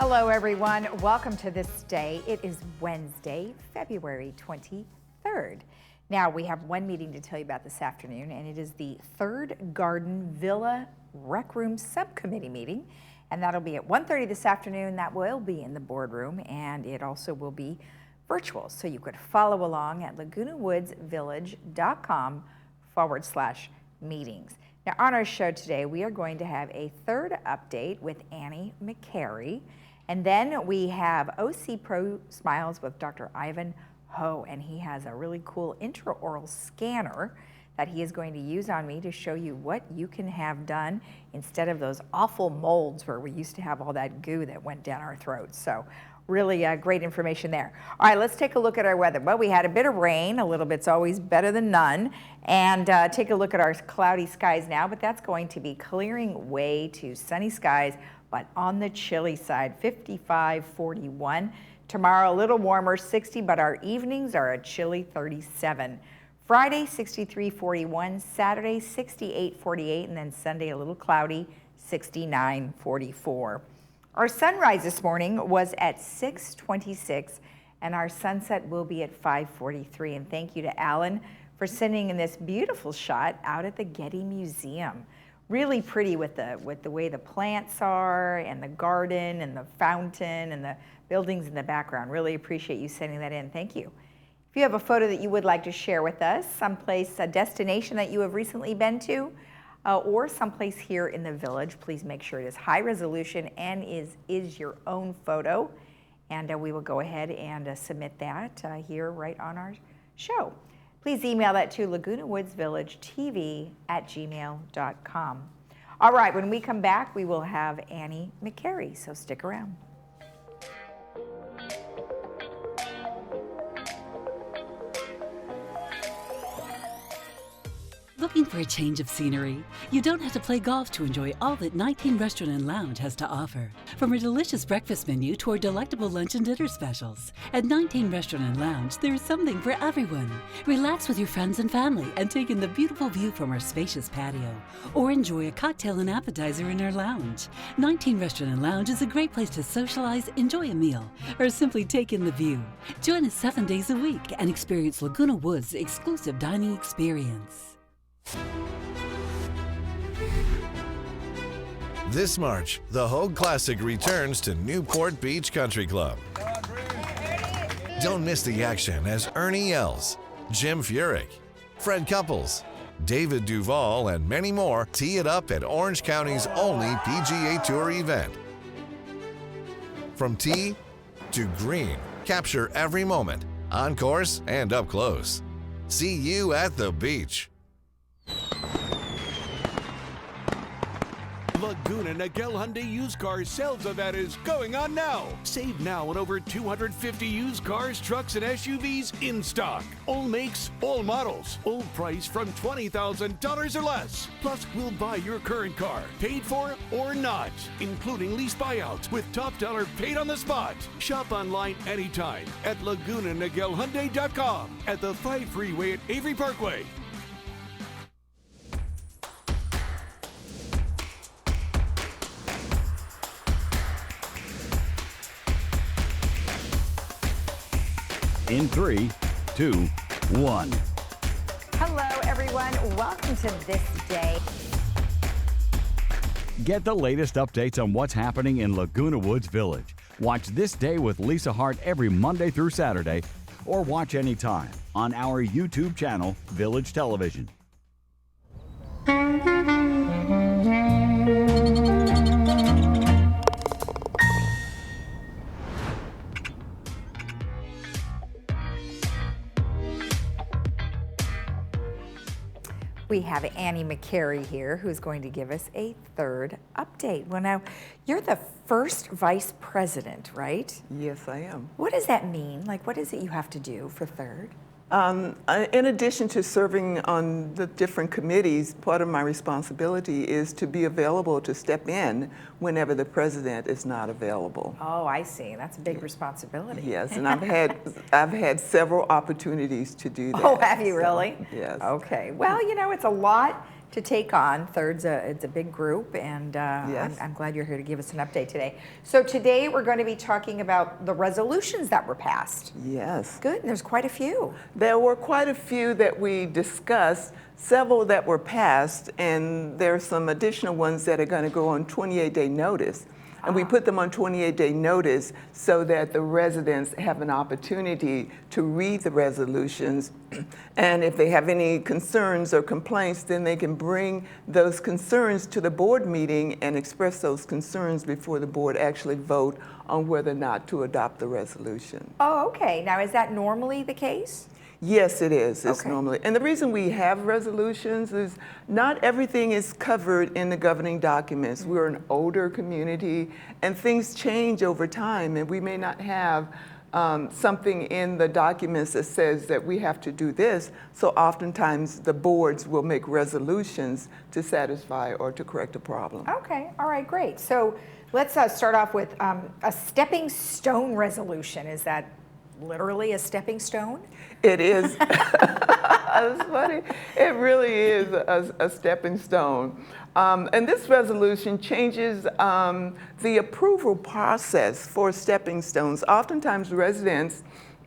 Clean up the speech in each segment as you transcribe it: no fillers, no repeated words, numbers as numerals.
Hello everyone, welcome to This Day. It is Wednesday, February 23rd. Now we have one meeting to tell you about this afternoon, and it is the Third Garden Villa Rec Room Subcommittee meeting, and that'll be at 1:30 this afternoon. That will be in the boardroom, and it also will be virtual, so you could follow along at lagunawoodsvillage.com/meetings. Now on our show today, we are going to have a third update with Annie McCary, and then we have OC Pro Smiles with Dr. Ivan Ho, and he has a really cool intraoral scanner that he is going to use on me to show you what you can have done instead of those awful molds where we used to have all that goo that went down our throats. So really great information there. All right, let's take a look at our weather. Well, we had a bit of rain, a little bit's always better than none. And take a look at our cloudy skies now, but that's going to be clearing way to sunny skies, but on the chilly side, 55, 41. Tomorrow, a little warmer, 60, but our evenings are a chilly 37. Friday, 63, 41. Saturday, 68, 48. And then Sunday, a little cloudy, 69, 44. Our sunrise this morning was at 6:26, and our sunset will be at 5:43. And thank you to Alan for sending in this beautiful shot out at the Getty Museum. Really pretty with the way the plants are and the garden and the fountain and the buildings in the background. Really appreciate you sending that in. Thank you. If you have a photo that you would like to share with us, someplace, a destination that you have recently been to, or someplace here in the village, please make sure it is high resolution and is your own photo. And we will go ahead and submit that here right on our show. Please email that to lagunawoodsvillagetv@gmail.com. All right, when we come back, we will have Annie McCary, so stick around. Looking for a change of scenery? You don't have to play golf to enjoy all that 19 Restaurant and Lounge has to offer. From a delicious breakfast menu to our delectable lunch and dinner specials. At 19 Restaurant and Lounge, there is something for everyone. Relax with your friends and family and take in the beautiful view from our spacious patio. Or enjoy a cocktail and appetizer in our lounge. 19 Restaurant and Lounge is a great place to socialize, enjoy a meal, or simply take in the view. Join us 7 days a week and experience Laguna Woods' exclusive dining experience. This March, the Hogue Classic returns to Newport Beach Country Club. Don't miss the action as Ernie Els, Jim Furyk, Fred Couples, David Duval, and many more tee it up at Orange County's only PGA Tour event. From tee to green, capture every moment, on course and up close. See you at the beach. Laguna Niguel Hyundai used car sales event is going on now. Save now on over 250 used cars, trucks, and SUVs in stock. All makes, all models, all price from $20,000 or less. Plus, we'll buy your current car, paid for or not, including lease buyouts with top dollar paid on the spot. Shop online anytime at LagunaNiguelHyundai.com at the 5 freeway at Avery Parkway. In 3, 2, 1. Hello, everyone. Welcome to This Day. Get the latest updates on what's happening in Laguna Woods Village. Watch This Day with Lisa Hart every Monday through Saturday, or watch anytime on our YouTube channel, Village Television. We have Annie McCary here, who's going to give us a third update. Well, now, you're the first vice president, right? Yes, I am. What does that mean? Like, what is it you have to do for third? In addition to serving on the different committees, part of my responsibility is to be available to step in whenever the president is not available. Oh, I see. That's a big responsibility. Yes, and I've had several opportunities to do that. Oh, have you really? Yes. Okay. Well, you know, it's a lot to take on. It's a big group, and Yes. I'm glad you're here to give us an update today. So today we're going to be talking about the resolutions that were passed. Yes. Good, and there's quite a few. There were quite a few that we discussed, several that were passed, and there are some additional ones that are going to go on 28-day notice. And we put them on 28-day notice so that the residents have an opportunity to read the resolutions. And if they have any concerns or complaints, then they can bring those concerns to the board meeting and express those concerns before the board actually vote on whether or not to adopt the resolution. Oh, okay. Now, is that normally the case? Yes, it is. It's Okay. normally. And the reason we have resolutions is not everything is covered in the governing documents. We're an older community, and things change over time, and we may not have something in the documents that says that we have to do this. So oftentimes the boards will make resolutions to satisfy or to correct a problem. Okay, all right, great. So let's start off with a stepping stone resolution. Is that literally a stepping stone? It is. It's funny. It really is a stepping stone. And this resolution changes the approval process for stepping stones. Oftentimes residents,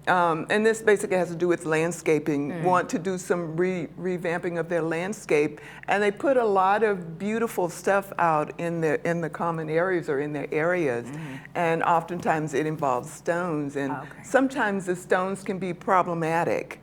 and this basically has to do with landscaping, want to do some revamping of their landscape, and they put a lot of beautiful stuff out in the common areas or in their areas, and oftentimes it involves stones, and sometimes the stones can be problematic.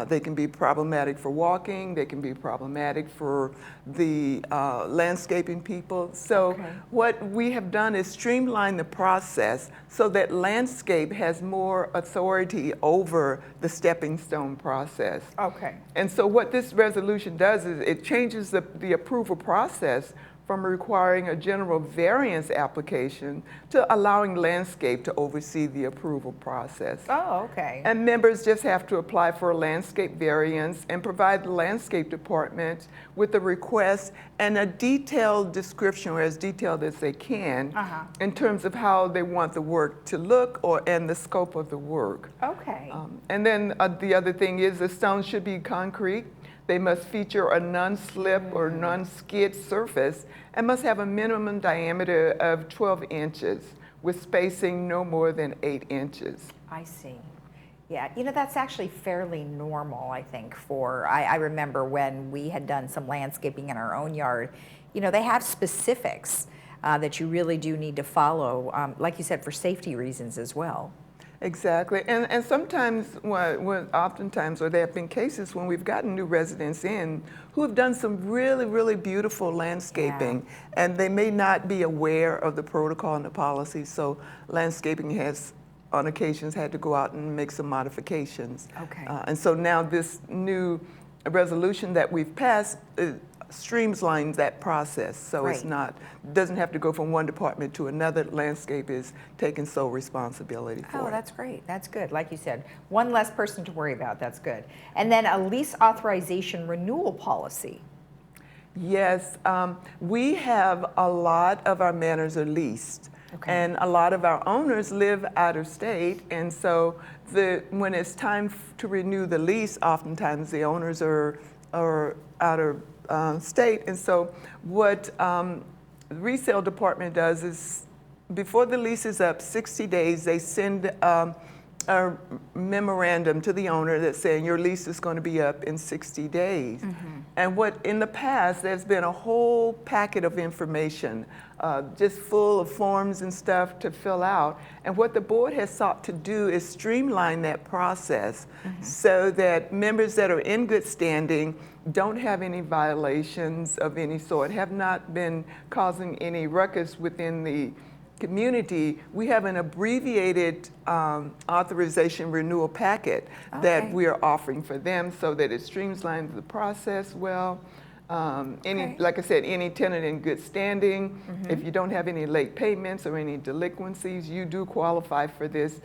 They can be problematic for walking, they can be problematic for the landscaping people. So what we have done is streamline the process so that landscape has more authority over the stepping stone process. Okay. And so what this resolution does is it changes the approval process from requiring a general variance application to allowing landscape to oversee the approval process. Oh, okay. And members just have to apply for a landscape variance and provide the landscape department with a request and a detailed description, or as detailed as they can, in terms of how they want the work to look and the scope of the work. Okay. And then the other thing is the stones should be concrete. They must feature a non-slip or non-skid surface and must have a minimum diameter of 12 inches with spacing no more than 8 inches. I see. Yeah, you know, that's actually fairly normal, I think, I remember when we had done some landscaping in our own yard, you know, they have specifics that you really do need to follow, like you said, for safety reasons as well. Exactly, and sometimes, oftentimes, or there have been cases when we've gotten new residents in who have done some really, really beautiful landscaping, and they may not be aware of the protocol and the policy, so landscaping has, on occasions, had to go out and make some modifications. Okay. And so now this new resolution that we've passed streamlines that process, so it's doesn't have to go from one department to another. Landscape is taking sole responsibility for it. Oh, that's great. That's good. Like you said, one less person to worry about. That's good. And then a lease authorization renewal policy. Yes, we have a lot of our manors are leased. Okay. And a lot of our owners live out of state, and so when it's time to renew the lease, oftentimes the owners are out of state, and so what the resale department does is before the lease is up 60 days, they send a memorandum to the owner that's saying your lease is going to be up in 60 days. And what in the past, there's been a whole packet of information just full of forms and stuff to fill out. And what the board has sought to do is streamline that process so that members that are in good standing don't have any violations of any sort, have not been causing any ruckus within the community. We have an abbreviated authorization renewal packet that we are offering for them so that it streamlines the process well. Like I said, any tenant in good standing, if you don't have any late payments or any delinquencies, you do qualify for this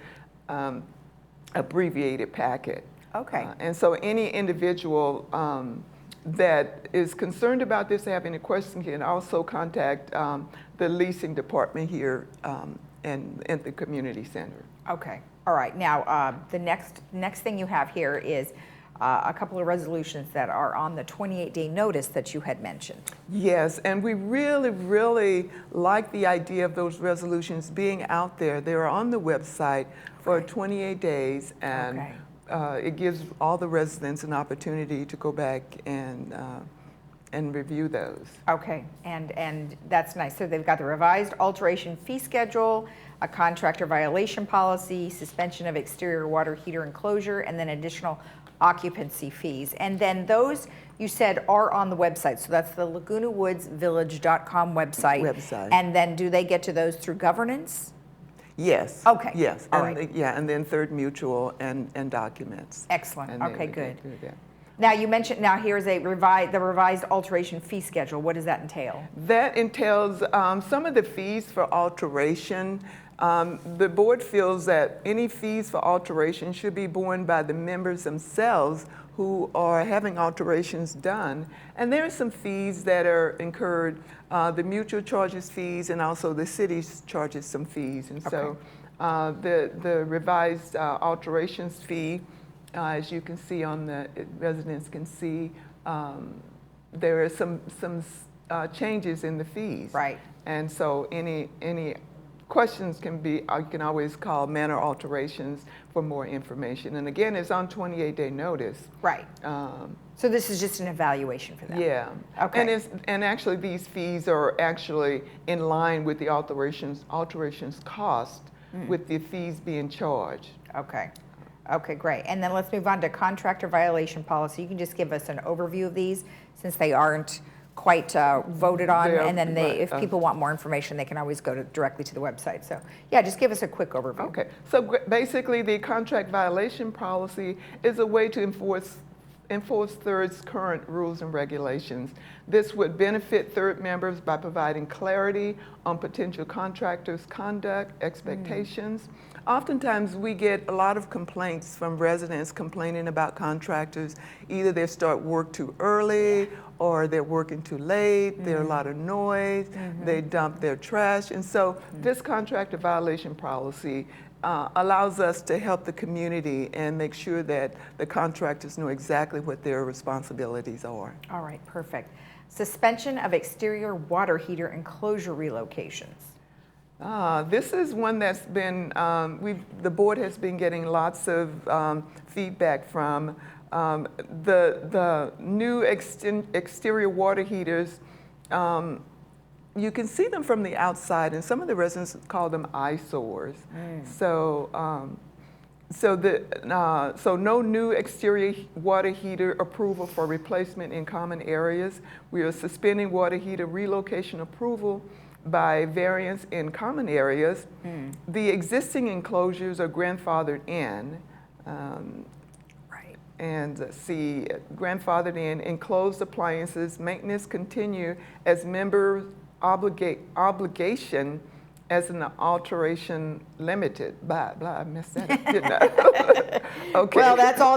abbreviated packet. Okay. And so any individual that is concerned about this, have any questions, can also contact the leasing department here and at the community center. Okay. All right. Now, the next thing you have here is a couple of resolutions that are on the 28-day notice that you had mentioned. Yes, and we really, really like the idea of those resolutions being out there. They're on the website for 28 days, and it gives all the residents an opportunity to go back and review those. Okay, and that's nice. So they've got the revised alteration fee schedule, a contractor violation policy, suspension of exterior water heater enclosure, and then additional occupancy fees. And then those, you said, are on the website. So that's the lagunawoodsvillage.com website. And then do they get to those through governance? Yes. Okay. Yes. All and right. Yeah, and then Third Mutual and documents. Excellent. And Okay, they good. do that. Now you mentioned, now here's the revised alteration fee schedule. What does that entail? That entails some of the fees for alteration. The board feels that any fees for alteration should be borne by the members themselves who are having alterations done. And there are some fees that are incurred. The mutual charges fees, and also the city charges some fees. And so the revised alterations fee, as you can see on the, residents can see, there are some changes in the fees. Right. And so any questions can be, you can always call Manor Alterations for more information. And again, it's on 28-day notice. Right. So this is just an evaluation for them? Yeah. Okay. And actually these fees are actually in line with the alterations cost, with the fees being charged. Okay. Okay, great. And then let's move on to contractor violation policy. You can just give us an overview of these since they aren't quite voted on, and then if people want more information, they can always go directly to the website. So yeah, just give us a quick overview. Okay, so basically the contract violation policy is a way to enforce Third's current rules and regulations. This would benefit Third members by providing clarity on potential contractors' conduct, expectations. Oftentimes we get a lot of complaints from residents complaining about contractors. Either they start work too early, or they're working too late, there's a lot of noise, they dump their trash. And so this contractor violation policy allows us to help the community and make sure that the contractors know exactly what their responsibilities are. All right, perfect. Suspension of exterior water heater enclosure relocations. This is one that's been, the board has been getting lots of feedback from. The new exterior water heaters, you can see them from the outside, and some of the residents call them eyesores. So no new exterior water heater approval for replacement in common areas. We are suspending water heater relocation approval by variance in common areas. The existing enclosures are grandfathered in. And see, grandfathered in, enclosed appliances, maintenance continue as member obligation as an alteration limited. Blah, blah, I messed that up, didn't I? Okay. Well, that's all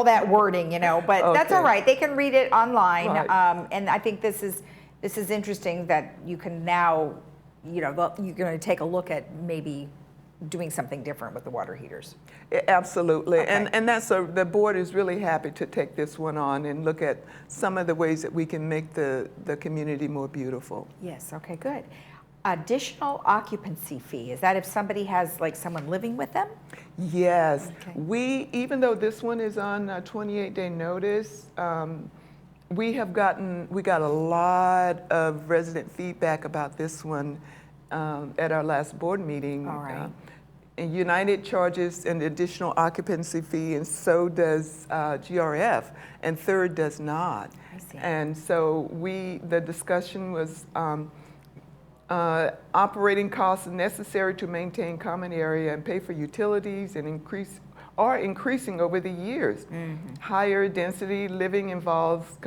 that wording, but that's all right. They can read it online. Right. And I think this is interesting that you can now, you're going to take a look at maybe doing something different with the water heaters. Absolutely, Okay. and that's the board is really happy to take this one on and look at some of the ways that we can make the community more beautiful. Yes, okay, good. Additional occupancy fee, is that if somebody has like someone living with them? Yes, Okay. Even though this one is on a 28-day notice, we got a lot of resident feedback about this one at our last board meeting. All right. And United charges an additional occupancy fee, and so does GRF, and Third does not. I see. And so the discussion was operating costs necessary to maintain common area and pay for utilities and increasing over the years. Higher density living involves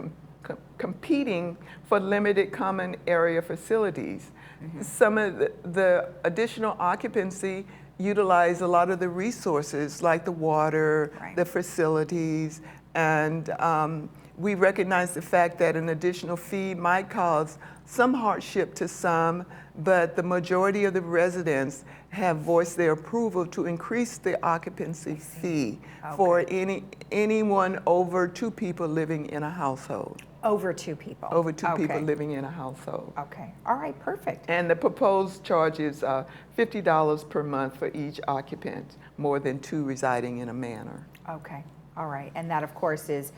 competing for limited common area facilities. Some of the additional occupancy utilize a lot of the resources like the water, Right. the facilities, and We recognize the fact that an additional fee might cause some hardship to some, but the majority of the residents have voiced their approval to increase the occupancy fee for anyone over 2 people living in a household. Over 2 people? Over 2 people living in a household. Okay, all right, perfect. And the proposed charge is $50 per month for each occupant, more than 2 residing in a manor. Okay, all right, and that of course is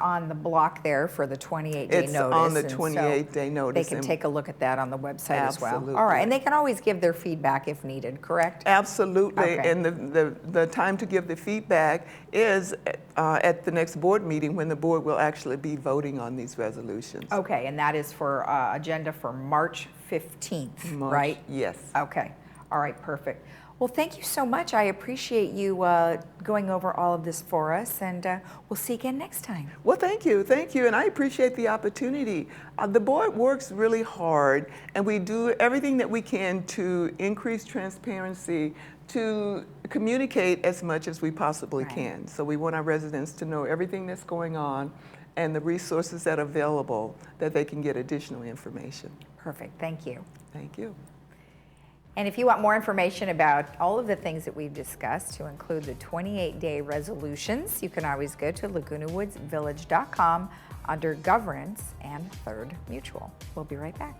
on the block there for the 28-day It's notice. on the and so 28-day notice. They can take a look at that on the website as well. Absolutely. All right, and they can always give their feedback if needed, correct? Absolutely, Okay. and the time to give the feedback is at the next board meeting when the board will actually be voting on these resolutions. Okay, and that is for agenda for March 15th, March, right? yes. Okay, all right, perfect. Well, thank you so much. I appreciate you going over all of this for us, and we'll see you again next time. Well, thank you, and I appreciate the opportunity. The board works really hard, and we do everything that we can to increase transparency, to communicate as much as we possibly can. So we want our residents to know everything that's going on and the resources that are available that they can get additional information. Perfect, thank you. Thank you. And if you want more information about all of the things that we've discussed, to include the 28-day resolutions, you can always go to lagunawoodsvillage.com under Governance and Third Mutual. We'll be right back.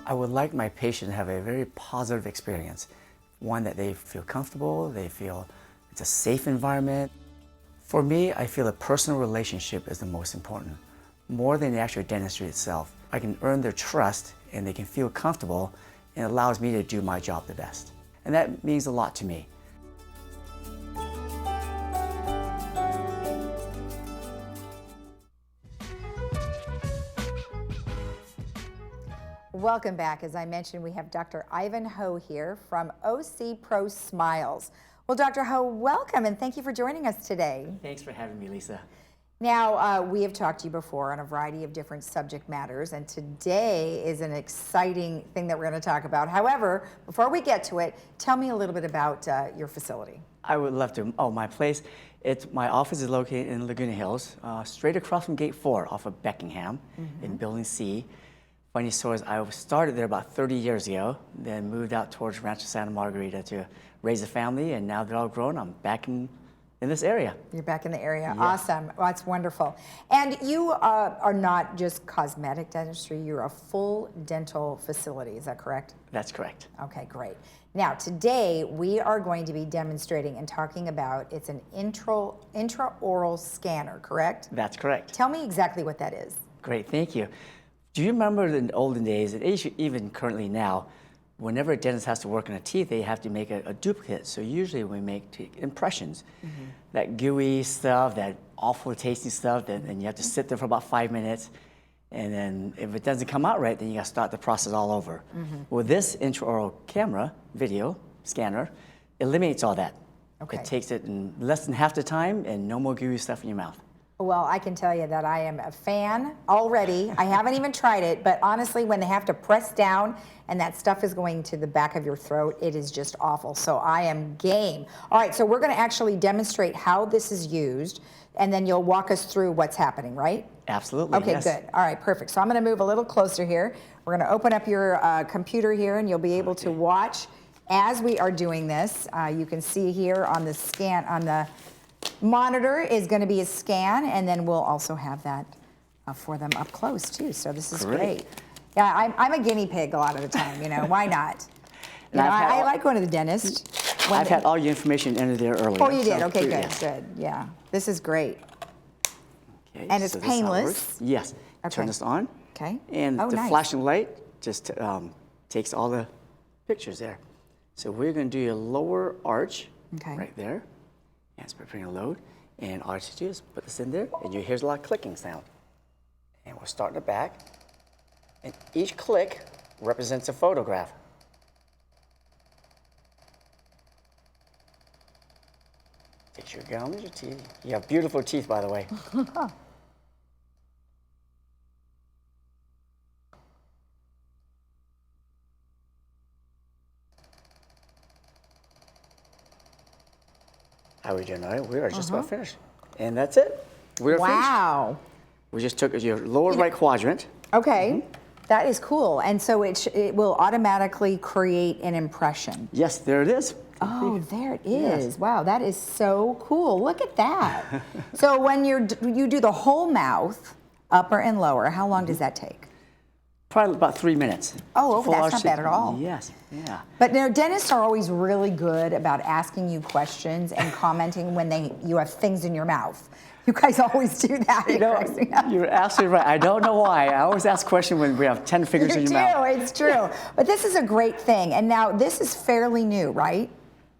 I would like my patient to have a very positive experience. One that they feel comfortable, they feel it's a safe environment. For me, I feel a personal relationship is the most important, more than the actual dentistry itself. I can earn their trust and they can feel comfortable, and it allows me to do my job the best. And that means a lot to me. Welcome back. As I mentioned, we have Dr. Ivan Ho here from OC Pro Smiles. Well, Dr. Ho, welcome and thank you for joining us today. Thanks for having me, Lisa. Now, we have talked to you before on a variety of different subject matters, and today is an exciting thing that we're going to talk about. However, before we get to it, tell me a little bit about your facility. I would love to. Oh, my place. My office is located in Laguna Hills, straight across from Gate 4 off of Beckingham in Building C. Funny story is I started there about 30 years ago, then moved out towards Rancho Santa Margarita to raise a family, and now they're all grown. I'm back in this area. You're back in the area. Yeah. Awesome. Well, that's wonderful. And you are not just cosmetic dentistry, you're a full dental facility. Is that correct? That's correct. Okay, great. Now, today we are going to be demonstrating and talking about, it's an intraoral scanner, correct? That's correct. Tell me exactly what that is. Great, thank you. Do you remember in the olden days, and even currently now, whenever a dentist has to work on a teeth, they have to make a duplicate. So usually we make impressions. That gooey stuff, that awful tasting stuff, and you have to sit there for about 5 minutes. And then if it doesn't come out right, then you got to start the process all over. Well, this intraoral camera, video, scanner, eliminates all that. Okay. It takes it in less than half the time and no more gooey stuff in your mouth. Well, I can tell you that I am a fan already. I haven't even tried it, but honestly, when they have to press down and that stuff is going to the back of your throat, it is just awful. So I am game. All right, so we're going to actually demonstrate how this is used, and then you'll walk us through what's happening, right? Absolutely, Okay, yes. good. All right, perfect. So I'm going to move a little closer here. We're going to open up your computer here, and you'll be able to watch as we are doing this. You can see here on the scan, on the monitor is going to be a scan, and then we'll also have that for them up close too. So this is great. Yeah, I'm a guinea pig a lot of the time. You know, why not? You know, I like going to the dentist. I've had all your information entered there earlier. Oh, you did? So, Okay, good, yes. good. Yeah, this is great. Okay, And it's so this is how it painless? works. Yes. Okay. Turn this on. Okay. And Oh, the nice. flashing light just takes all the pictures there. So we're going to do a lower arch right there. And it's preparing to load. And all you have to do is put this in there, and you hear a lot of clicking sound. And we'll start in the back. And each click represents a photograph. Get your gums, your teeth. You have beautiful teeth, by the way. How are we doing? All right, we are just about finished. And that's it. We're finished. Wow. We just took your lower right quadrant. Okay. That is cool. And so it will automatically create an impression. Yes, there it is. Oh, there it is. Yes. Wow, that is so cool. Look at that. So when you do the whole mouth, upper and lower, how long does that take? Probably about 3 minutes. Oh, Full that's not arch- bad at all. Yes, yeah. But dentists are always really good about asking you questions and commenting when you have things in your mouth. You guys always do that. You know, you're absolutely right. I don't know why. I always ask questions when we have 10 fingers in your mouth. It's true. But this is a great thing. And now this is fairly new, right?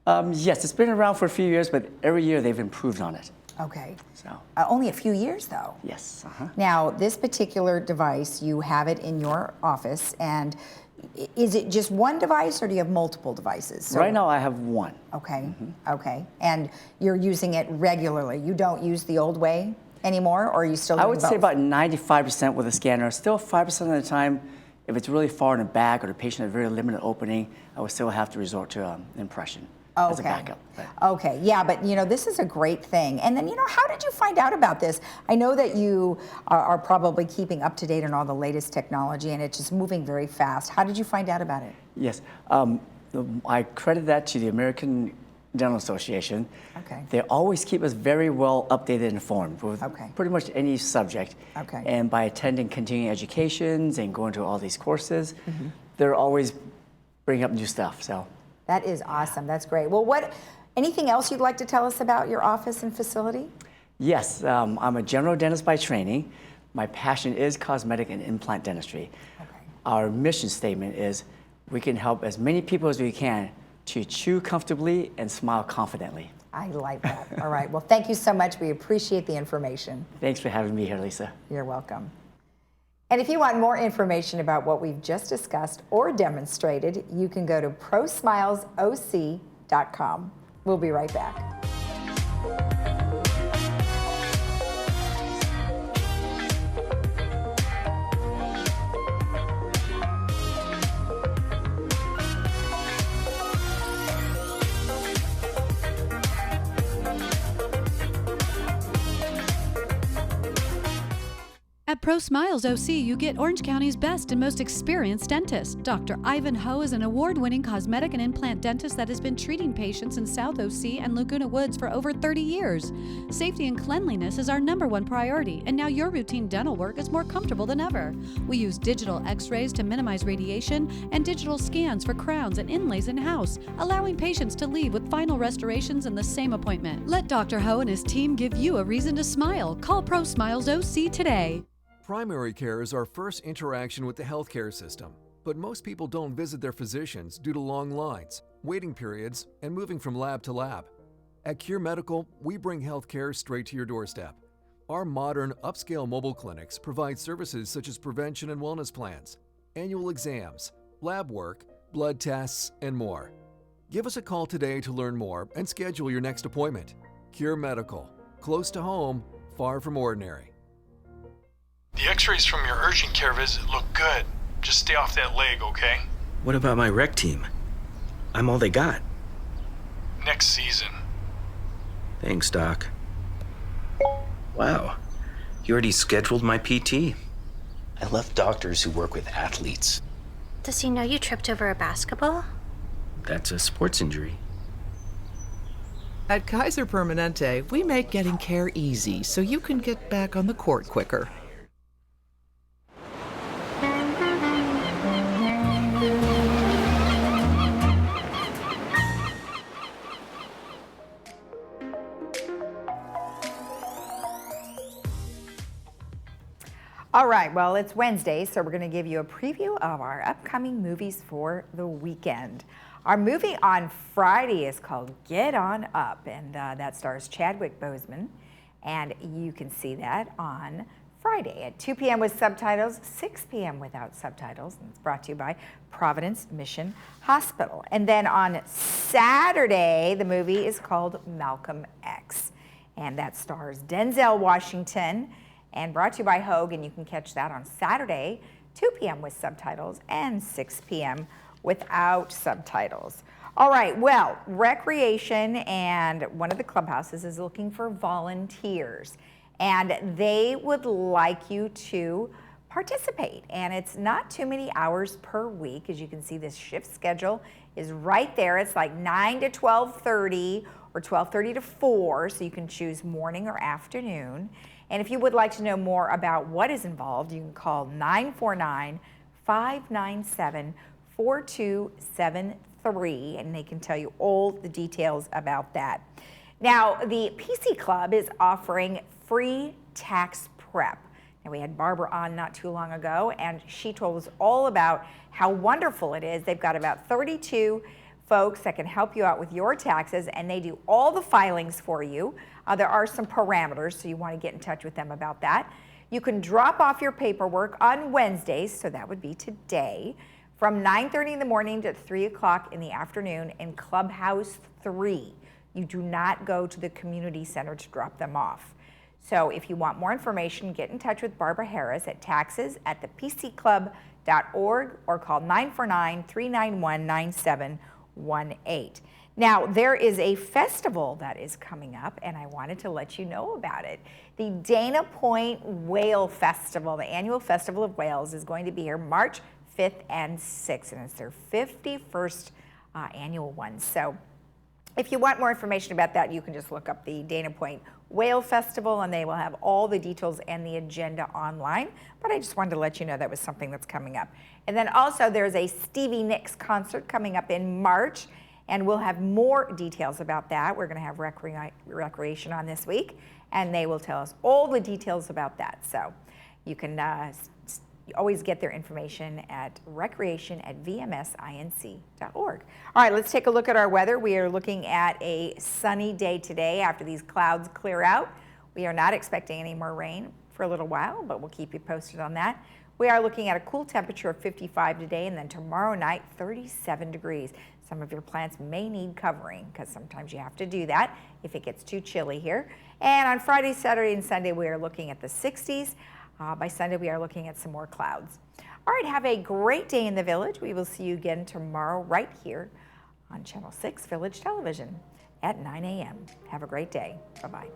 Yes, it's been around for a few years, but every year they've improved on it. Okay. So. Only a few years, though. Yes. Now, this particular device, you have it in your office, and is it just one device, or do you have multiple devices? So, Right now, I have one. Okay, okay. And you're using it regularly. You don't use the old way anymore, or are you still doing I would say both? about 95% with a scanner. Still 5% of the time, if it's really far in the back or the patient has a very limited opening, I would still have to resort to impression as a backup. Okay, yeah, but this is a great thing. And then, how did you find out about this? I know that you are probably keeping up to date on all the latest technology, and it's just moving very fast. How did you find out about it? Yes, I credit that to the American Dental Association. Okay. They always keep us very well updated and informed with Okay. pretty much any subject. Okay. And by attending continuing educations and going to all they're always bringing up new stuff. So. That is awesome. That's great. Well, anything else you'd like to tell us about your office and facility? Yes, I'm a general dentist by training. My passion is cosmetic and implant dentistry. Okay. Our mission statement is we can help as many people as we can to chew comfortably and smile confidently. I like that. All right. Well, thank you so much. We appreciate the information. Thanks for having me here, Lisa. You're welcome. And if you want more information about what we've just discussed or demonstrated, you can go to prosmilesoc.com. We'll be right back. At Pro Smiles OC, you get Orange County's best and most experienced dentist. Dr. Ivan Ho is an award-winning cosmetic and implant dentist that has been treating patients in South OC and Laguna Woods for over 30 years. Safety and cleanliness is our #1 priority, and now your routine dental work is more comfortable than ever. We use digital x-rays to minimize radiation and digital scans for crowns and inlays in-house, allowing patients to leave with final restorations in the same appointment. Let Dr. Ho and his team give you a reason to smile. Call Pro Smiles OC today. Primary care is our first interaction with the healthcare system, but most people don't visit their physicians due to long lines, waiting periods, and moving from lab to lab. At Cure Medical, we bring healthcare straight to your doorstep. Our modern, upscale mobile clinics provide services such as prevention and wellness plans, annual exams, lab work, blood tests, and more. Give us a call today to learn more and schedule your next appointment. Cure Medical, close to home, far from ordinary. The x-rays from your urgent care visit look good. Just stay off that leg, okay? What about my rec team? I'm all they got. Next season. Thanks, Doc. Wow, you already scheduled my PT. I love doctors who work with athletes. Does he know you tripped over a basketball? That's a sports injury. At Kaiser Permanente, we make getting care easy so you can get back on the court quicker. All right, well, it's Wednesday, so we're going to give you a preview of our upcoming movies for the weekend. Our movie on Friday is called Get On Up, and that stars Chadwick Boseman, and you can see that on Friday at 2 p.m. with subtitles, 6 p.m. without subtitles, and it's brought to you by Providence Mission Hospital. And then on Saturday, the movie is called Malcolm X, and that stars Denzel Washington, and brought to you by Hogue, and you can catch that on Saturday, 2 p.m. with subtitles and 6 p.m. without subtitles. All right, well, Recreation and one of the clubhouses is looking for volunteers, and they would like you to participate. And it's not too many hours per week. As you can see, this shift schedule is right there. It's like 9 to 12:30 or 12:30 to 4, so you can choose morning or afternoon. And if you would like to know more about what is involved, you can call 949-597-4273, and they can tell you all the details about that. Now, the PC Club is offering free tax prep. And we had Barbara on not too long ago, and she told us all about how wonderful it is. They've got about 32 folks that can help you out with your taxes, and they do all the filings for you. There are some parameters, so you want to get in touch with them about that. You can drop off your paperwork on Wednesdays, so that would be today, from 9:30 in the morning to 3 o'clock in the afternoon in Clubhouse 3. You do not go to the community center to drop them off. So if you want more information, get in touch with Barbara Harris at taxes@thepcclub.org or call 949-391-9718. Now, there is a festival that is coming up, and I wanted to let you know about it. The Dana Point Whale Festival, the annual Festival of Whales, is going to be here March 5th and 6th, and it's their 51st annual one. So if you want more information about that, you can just look up the Dana Point Whale Festival, and they will have all the details and the agenda online. But I just wanted to let you know that was something that's coming up. And then also there's a Stevie Nicks concert coming up in March, and we'll have more details about that. We're going to have Recreation on this week, and they will tell us all the details about that. So you can always get their information at recreation@vmsinc.org. All right, let's take a look at our weather. We are looking at a sunny day today after these clouds clear out. We are not expecting any more rain for a little while, but we'll keep you posted on that. We are looking at a cool temperature of 55 today, and then tomorrow night, 37 degrees. Some of your plants may need covering because sometimes you have to do that if it gets too chilly here. And on Friday, Saturday, and Sunday, we are looking at the 60s. By Sunday, we are looking at some more clouds. All right, have a great day in the Village. We will see you again tomorrow right here on Channel 6 Village Television at 9 a.m. Have a great day. Bye-bye.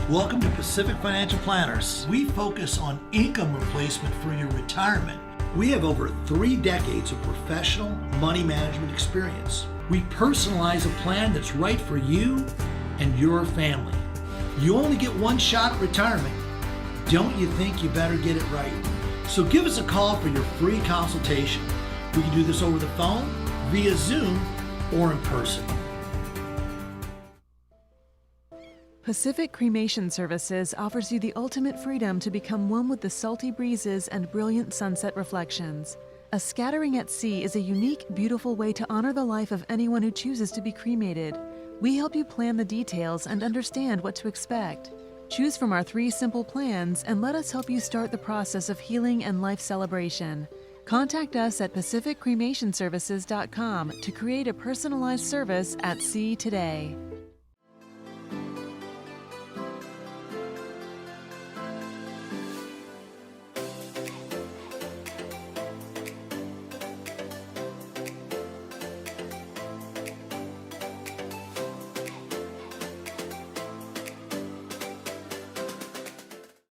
Welcome to Pacific Financial Planners. We focus on income replacement for your retirement. We have over 3 decades of professional money management experience. We personalize a plan that's right for you and your family. You only get one shot at retirement. Don't you think you better get it right? So give us a call for your free consultation. We can do this over the phone, via Zoom, or in person. Pacific Cremation Services offers you the ultimate freedom to become one with the salty breezes and brilliant sunset reflections. A scattering at sea is a unique, beautiful way to honor the life of anyone who chooses to be cremated. We help you plan the details and understand what to expect. Choose from our 3 simple plans and let us help you start the process of healing and life celebration. Contact us at pacificcremationservices.com to create a personalized service at sea today.